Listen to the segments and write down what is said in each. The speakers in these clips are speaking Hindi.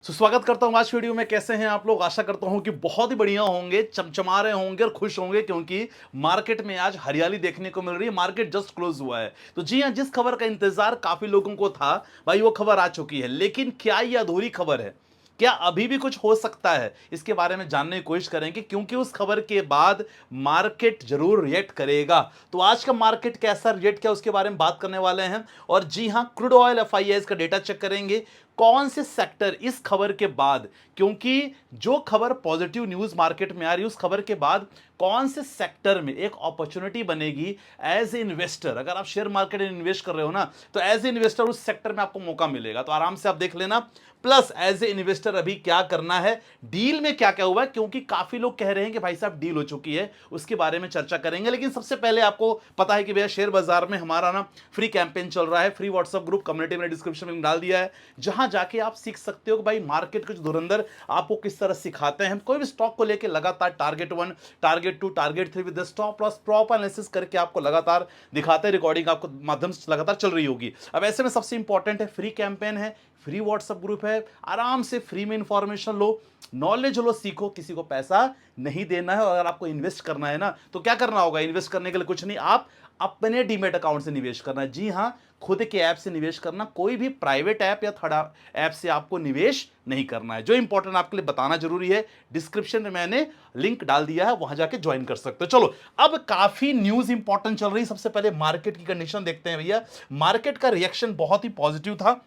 स्वागत करता हूं आज वीडियो में। कैसे हैं आप लोग? आशा करता हूं कि बहुत ही बढ़िया होंगे, चमचमा रहे होंगे और खुश होंगे, क्योंकि मार्केट में आज हरियाली देखने को मिल रही है। मार्केट जस्ट क्लोज हुआ है, तो जी हां, जिस खबर का इंतजार काफी लोगों को था भाई, वो खबर आ चुकी है। लेकिन क्या ये अधूरी खबर है? क्या अभी भी कुछ हो सकता है? इसके बारे में जानने की कोशिश करेंगे, क्योंकि उस खबर के बाद मार्केट जरूर रिएक्ट करेगा। तो आज का मार्केट कैसा रिएक्ट किया, उसके बारे में बात करने वाले हैं। और जी हां, क्रूड ऑयल एफआईआई का डेटा चेक करेंगे, कौन से सेक्टर इस खबर के बाद, क्योंकि जो खबर पॉजिटिव न्यूज मार्केट में आ रही है, उस खबर के बाद कौन से सेक्टर में एक अपॉर्चुनिटी बनेगी एज ए इन्वेस्टर। अगर आप शेयर मार्केट में इन्वेस्ट कर रहे हो ना, तो एज ए इन्वेस्टर उस सेक्टर में आपको मौका मिलेगा, तो आराम से आप देख लेना। प्लस एज ए इन्वेस्टर अभी क्या करना है, डील में क्या क्या हुआ है, क्योंकि काफी लोग कह रहे हैं कि भाई साहब डील हो चुकी है, उसके बारे में चर्चा करेंगे। लेकिन सबसे पहले आपको पता है कि भैया शेयर बाजार में हमारा ना फ्री कैंपेन चल रहा है। फ्री व्हाट्सएप ग्रुप कम्युनिटी में डिस्क्रिप्शन में डाल दिया है, जहां जाके आप सीख सकते हो कि भाई मार्केट के जो धुरंधर आपको किस तरह सिखाते हैं। कोई भी स्टॉक को लेकर लगातार target 1, target 2, target 3 with stop loss proper analysis करके आपको लगातार दिखाते हैं। रिकॉर्डिंग आपको माध्यम से लगातार चल रही होगी। अब ऐसे में सबसे इंपॉर्टेंट है, फ्री कैंपेन है, फ्री व्हाट्सएप ग्रुप है, आराम से फ्री में इंफॉर्मेशन लो, नॉलेज लो, सीखो। किसी को पैसा नहीं देना है। और अगर आपको इन्वेस्ट करना है ना, तो क्या करना होगा? इन्वेस्ट करने के लिए कुछ नहीं, आप अपने डीमेट अकाउंट से निवेश करना है। जी हां, खुद के ऐप से निवेश करना, कोई भी प्राइवेट ऐप या थर्ड ऐप से आपको निवेश नहीं करना है। जो इंपॉर्टेंट आपके लिए बताना जरूरी है, डिस्क्रिप्शन में मैंने लिंक डाल दिया है, वहां जाके ज्वाइन कर सकते हो। चलो, अब काफी न्यूज इंपॉर्टेंट चल रही है। सबसे पहले मार्केट की कंडीशन देखते हैं भैया। मार्केट का रिएक्शन बहुत ही पॉजिटिव था।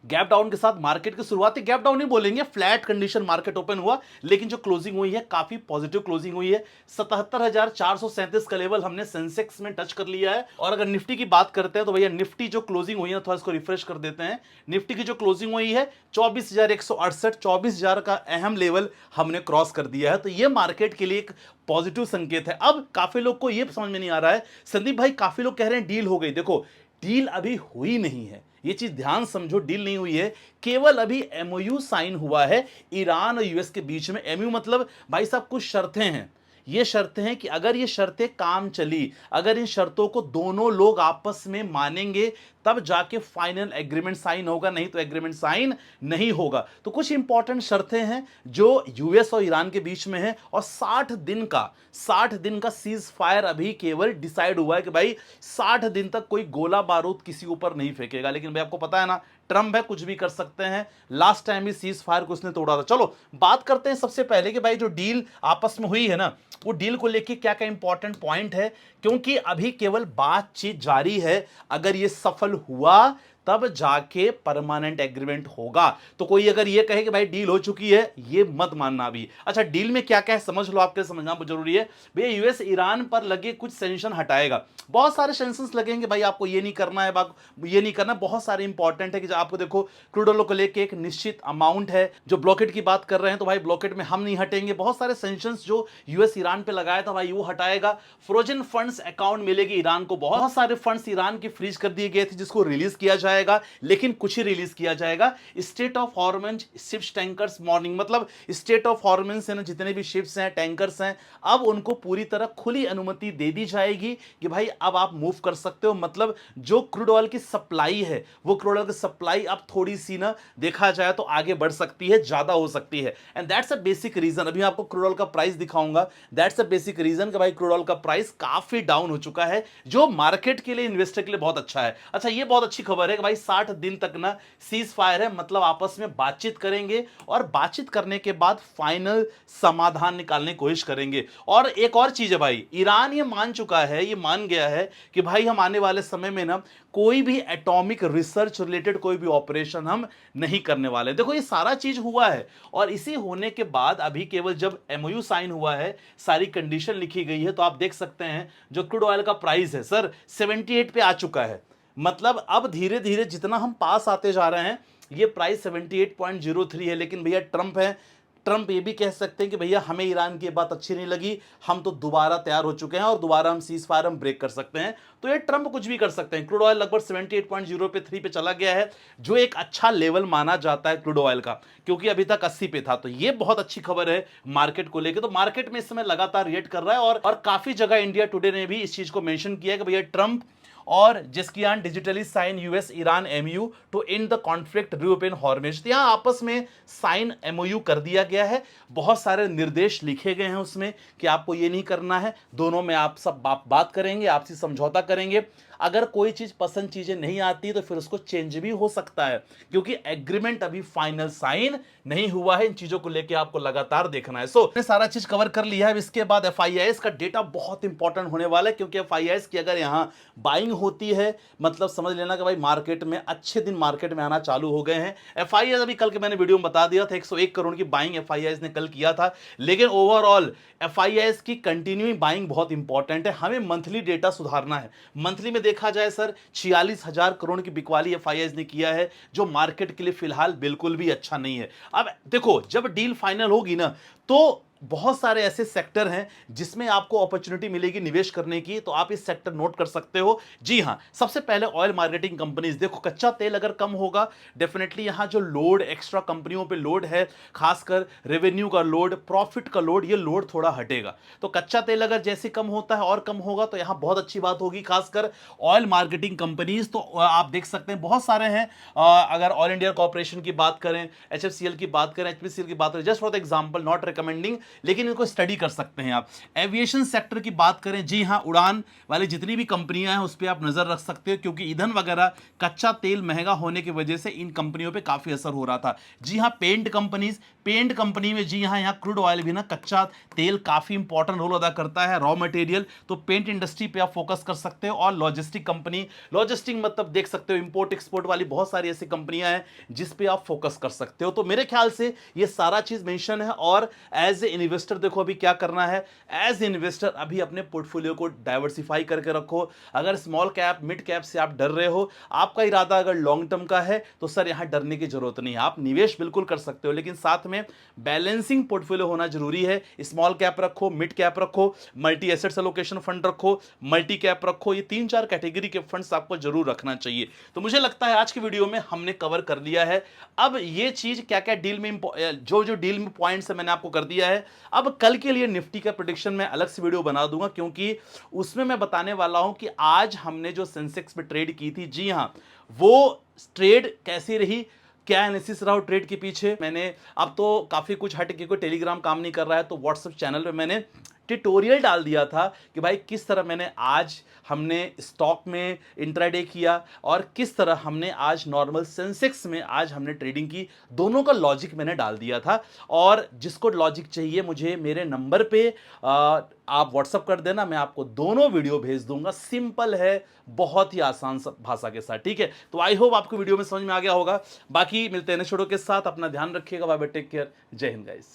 गैप डाउन के साथ मार्केट की शुरुआती, गैप डाउन नहीं बोलेंगे, फ्लैट कंडीशन मार्केट ओपन हुआ, लेकिन जो क्लोजिंग हुई है काफी पॉजिटिव क्लोजिंग हुई है। 77,437 का लेवल हमने सेंसेक्स में टच कर लिया है। और अगर निफ्टी की बात करते हैं तो भैया निफ्टी जो क्लोजिंग हुई है, थोड़ा इसको रिफ्रेश कर देते हैं। निफ्टी की जो क्लोजिंग हुई है 24,168, 24,000 का अहम लेवल हमने क्रॉस कर दिया है। तो ये मार्केट के लिए एक पॉजिटिव संकेत है। अब काफी लोग को यह समझ में नहीं आ रहा है, संदीप भाई काफी लोग कह रहे हैं डील हो गई। देखो, डील अभी हुई नहीं है, ये चीज ध्यान समझो, डील नहीं हुई है। केवल अभी एमओयू साइन हुआ है ईरान और यूएस के बीच में। एमओयू मतलब भाई साहब कुछ शर्तें हैं। ये शर्तें हैं कि अगर ये शर्तें काम चली, अगर इन शर्तों को दोनों लोग आपस में मानेंगे, तब जाके फाइनल एग्रीमेंट साइन होगा, नहीं तो एग्रीमेंट साइन नहीं होगा। तो कुछ इंपॉर्टेंट शर्तें हैं जो यूएस और ईरान के बीच में है। और 60 दिन का सीज फायर अभी केवल डिसाइड हुआ है कि भाई 60 दिन तक कोई गोला बारूद किसी ऊपर नहीं फेंकेगा। लेकिन भाई आपको पता है ना, ट्रम्प है, कुछ भी कर सकते हैं। लास्ट टाइम भी सीज फायर को उसने तोड़ा था। चलो बात करते हैं सबसे पहले कि भाई जो डील आपस में हुई है ना, वो डील को लेके क्या क्या इंपॉर्टेंट पॉइंट है, क्योंकि अभी केवल बातचीत जारी है। अगर ये सफल हुआ तब जाके परमानेंट एग्रीमेंट होगा। तो कोई अगर ये कहे कि भाई डील हो चुकी है, ये मत मानना भी। अच्छा, डील में क्या क्या है समझ लो, आपके समझना बहुत जरूरी है। भैया यूएस ईरान पर लगे कुछ सेंक्शन हटाएगा। बहुत सारे सेंक्शंस लगेंगे भाई, आपको ये नहीं करना है, ये नहीं करना। बहुत सारे इंपॉर्टेंट है कि आपको देखो, क्रूड ऑयल को लेके एक निश्चित अमाउंट है। जो ब्लॉकेट की बात कर रहे हैं, तो भाई ब्लॉकेट में हम नहीं हटेंगे। बहुत सारे सेंक्शंस जो यूएस ईरान पे लगाया था भाई, वो हटाएगा। फ्रोजन फंड्स अकाउंट मिलेगी ईरान को, बहुत सारे फंड्स ईरान की फ्रीज कर दिए गए थे, जिसको रिलीज किया जाएगा, लेकिन कुछ ही रिलीज किया जाएगा। Strait of Hormuz ships tankers morning, मतलब स्टेट ऑफ हॉर्मन्स है ना, जितने भी शिप्स हैं, टैंकर्स हैं, अब उनको पूरी तरह खुली अनुमति दे दी जाएगी कि भाई अब आप मूव कर सकते हो। मतलब जो क्रूड ऑयल की सप्लाई है, वो क्रूड ऑयल की सप्लाई अब थोड़ी सी ना देखा जाए तो आगे बढ़ सकती है, ज्यादा हो सकती है। And that's a basic reason. अभी आपको क्रूड ऑयल का प्राइस दिखाऊंगा। दैट्स अ बेसिक रीजन कि भाई क्रूड ऑयल का प्राइस काफी डाउन हो चुका है, जो मार्केट के लिए, इन्वेस्टर के लिए बहुत अच्छा है। अच्छा, ये बहुत अच्छी खबर है कि भाई 60 दिन तक ना सीज फायर है, मतलब आपस में बातचीत करेंगे और बातचीत करने के बाद फाइनल समाधान निकालने की कोशिश करेंगे। और एक और चीज है भाई, ईरान ये मान चुका है, ये मान गया है कि भाई हम आने वाले समय में ना कोई भी एटॉमिक रिसर्च रिलेटेड कोई भी ऑपरेशन हम नहीं करने वाले। देखो, ये सारा चीज हुआ है, और इसी होने के बाद अभी केवल जब एमओयू साइन हुआ है, सारी कंडीशन लिखी गई है, तो आप देख सकते हैं जो क्रूड ऑयल का प्राइस है सर 78 पे आ चुका है। मतलब अब धीरे धीरे जितना हम पास आते जा रहे हैं, ये प्राइस 78.03 है। लेकिन भैया ट्रंप है, ट्रंप ये भी कह सकते हैं कि भैया हमें ईरान की बात अच्छी नहीं लगी, हम तो दोबारा तैयार हो चुके हैं और दोबारा हम सीज फायर हम ब्रेक कर सकते हैं। तो ये ट्रंप कुछ भी कर सकते हैं। क्रूड ऑयल लगभग 78.03 पे चला गया है, जो एक अच्छा लेवल माना जाता है क्रूड ऑयल का, क्योंकि अभी तक 80 पे था। तो ये बहुत अच्छी खबर है मार्केट को लेकर। तो मार्केट में इस समय लगातार रिएक्ट कर रहा है, और काफी जगह इंडिया टुडे ने भी इस चीज को मेंशन किया है कि भैया ट्रंप और जिसकियान digitally sign US Iran MoU to end the conflict European Hormuz. यहां आपस में साइन एमओयू कर दिया गया है, बहुत सारे निर्देश लिखे गए हैं उसमें कि आपको ये नहीं करना है, दोनों में आप सब बात करेंगे, आपसी समझौता करेंगे। अगर कोई चीज पसंद चीजें नहीं आती तो फिर उसको चेंज भी हो सकता है, क्योंकि एग्रीमेंट अभी फाइनल साइन नहीं हुआ है। इन चीजों को लेकर आपको लगातार देखना है। सो सारा चीज कवर कर लिया है। इसके बाद एफआईआईएस का डेटा बहुत इंपॉर्टेंट होने वाला है, क्योंकि एफआईआईएस की अगर यहां बाइंग होती है मतलब समझ लेना कि भाई मार्केट में अच्छे दिन मार्केट में आना चालू हो गए हैं। एफआईआईएस अभी कल के मैंने वीडियो में बता दिया था 101 करोड़ की बाइंग एफआईआईएस ने कल किया था, लेकिन ओवरऑल एफआईआईएस की कंटिन्यूइंग बाइंग बहुत इंपॉर्टेंट है। हमें मंथली डेटा सुधारना है। मंथली में देखा जाए सर 46,000 करोड़ की बिकवाली एफआईआईएस ने किया है, जो मार्केट के लिए फिलहाल बिल्कुल भी अच्छा नहीं है। अब देखो जब डील फाइनल होगी ना तो बहुत सारे ऐसे सेक्टर हैं जिसमें आपको अपॉर्चुनिटी मिलेगी निवेश करने की, तो आप इस सेक्टर नोट कर सकते हो। जी हां, सबसे पहले ऑयल मार्केटिंग कंपनीज। देखो कच्चा तेल अगर कम होगा, डेफिनेटली यहां जो लोड एक्स्ट्रा कंपनियों पे लोड है, खासकर रेवेन्यू का लोड, प्रॉफिट का लोड, ये लोड थोड़ा हटेगा। तो कच्चा तेल अगर जैसे कम होता है और कम होगा तो यहां बहुत अच्छी बात होगी, खासकर ऑयल मार्केटिंग कंपनीज। तो आप देख सकते हैं बहुत सारे हैं। अगर ऑल इंडिया कॉर्पोरेशन की बात करें, एचएफसीएल की बात करें, एचपीसीएल की बात करें, just for the example, not recommending, लेकिन इनको स्टडी कर सकते हैं आप। एविएशन सेक्टर की बात करें, जी हां, उड़ान वाली जितनी भी कंपनियां हैं उस पर आप नजर रख सकते हो, क्योंकि ईंधन वगैरह कच्चा तेल महंगा होने की वजह से इन कंपनियों पे काफी असर हो रहा था। जी हां, पेंट कंपनीज, पेंट कंपनी में जी हां, यहां क्रूड ऑयल भी ना, कच्चा तेल काफी इंपॉर्टेंट रोल अदा करता है, रॉ मटेरियल, तो पेंट इंडस्ट्री पे आप फोकस कर सकते हो। और लॉजिस्टिक कंपनी, लॉजिस्टिक मतलब देख सकते हो इंपोर्ट एक्सपोर्ट वाली बहुत सारी ऐसी कंपनियां हैं जिस पे आप फोकस कर सकते हो। तो मेरे ख्याल से ये सारा चीज मेंशन है। और एज ए इन्वेस्टर देखो अभी क्या करना है, एज इन्वेस्टर अभी अपने पोर्टफोलियो को डाइवर्सिफाई करके रखो। अगर स्मॉल कैप मिड कैप से आप डर रहे हो, आपका इरादा अगर लॉन्ग टर्म का है, तो सर यहां डरने की जरूरत नहीं है, आप निवेश बिल्कुल कर सकते हो, लेकिन साथ में बैलेंसिंग पोर्टफोलियो होना जरूरी है। स्मॉल कैप रखो, मिड कैप रखो, मल्टी एसेट्स एलोकेशन फंड रखो, मल्टी कैप रखो, ये 3-4 कैटेगरी के फंड्स आपको जरूर रखना चाहिए। तो मुझे लगता है आज की वीडियो में हमने कवर कर लिया है। अब ये चीज क्या क्या डील में जो जो डील में पॉइंट्स है मैंने आपको कर दिया है। अब कल के लिए निफ्टी का प्रेडिक्शन मैं अलग से वीडियो बना दूंगा, क्योंकि उसमें मैं बताने वाला हूं कि आज हमने जो सेंसेक्स में ट्रेड की थी, जी हां, वो ट्रेड कैसी रही, क्या एनालिसिस रहा ट्रेड के पीछे। मैंने अब तो काफी कुछ हट के, कोई टेलीग्राम काम नहीं कर रहा है, तो व्हाट्सएप चैनल पे मैंने ट्यूटोरियल डाल दिया था कि भाई किस तरह मैंने आज हमने स्टॉक में इंट्राडे किया और किस तरह हमने आज नॉर्मल सेंसेक्स में आज हमने ट्रेडिंग की, दोनों का लॉजिक मैंने डाल दिया था। और जिसको लॉजिक चाहिए मुझे मेरे नंबर पे आप व्हाट्सअप कर देना, मैं आपको दोनों वीडियो भेज दूंगा। सिंपल है, बहुत ही आसान भाषा के साथ, ठीक है। तो आई होप आपको वीडियो में समझ में आ गया होगा। बाकी मिलते हैं नेक्स्ट वीडियो के साथ, अपना ध्यान रखिएगा, बाय बाय, टेक केयर, जय हिंद गाइस।